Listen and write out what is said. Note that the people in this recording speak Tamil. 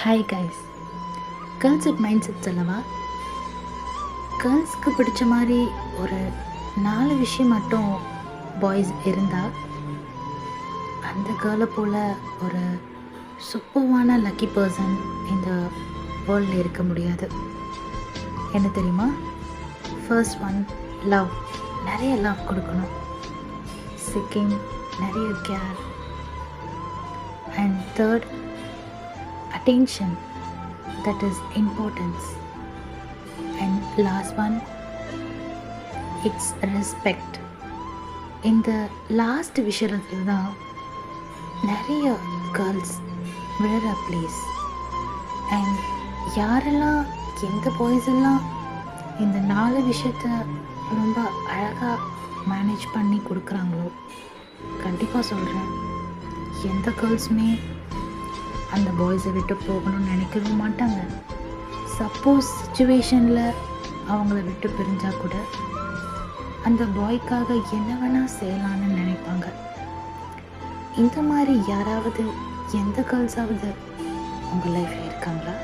Hi guys, girls with mind set சொல்லவா? கேர்ள்ஸ்க்கு பிடிச்ச மாதிரி ஒரு 4 விஷயம் மட்டும் பாய்ஸ் இருந்தால் அந்த கேர்ளை போல் ஒரு சூப்பர்வான லக்கி பர்சன் இந்த வேர்ல்டில் இருக்க முடியாது. என்ன தெரியுமா? First one, love. நிறைய லவ் கொடுக்கணும். செகண்ட், நிறைய care. And third, attention, that is importance. And last one, it's respect. இந்த லாஸ்ட் விஷயத்தில் தான் நிறைய கேர்ள்ஸ் விழற ப்ளீஸ். அண்ட் யாரெல்லாம் எந்த பாய்ஸ் எல்லாம் இந்த 4 விஷயத்த ரொம்ப அழகாக மேனேஜ் பண்ணி கொடுக்குறாங்களோ, கண்டிப்பாக சொல்கிறேன், எந்த கேர்ள்ஸுமே அந்த பாய்ஸை விட்டு போகணும்னு நினைக்கவே மாட்டாங்க. சப்போஸ் சுச்சுவேஷனில் அவங்கள விட்டு பிரிஞ்சால் கூட அந்த பாய்க்காக என்ன வேணால் செய்யலான்னு நினைப்பாங்க. இந்த மாதிரி யாராவது எந்த கேர்ள்ஸாவது உங்கள் லைஃப்பில் இருக்காங்களா?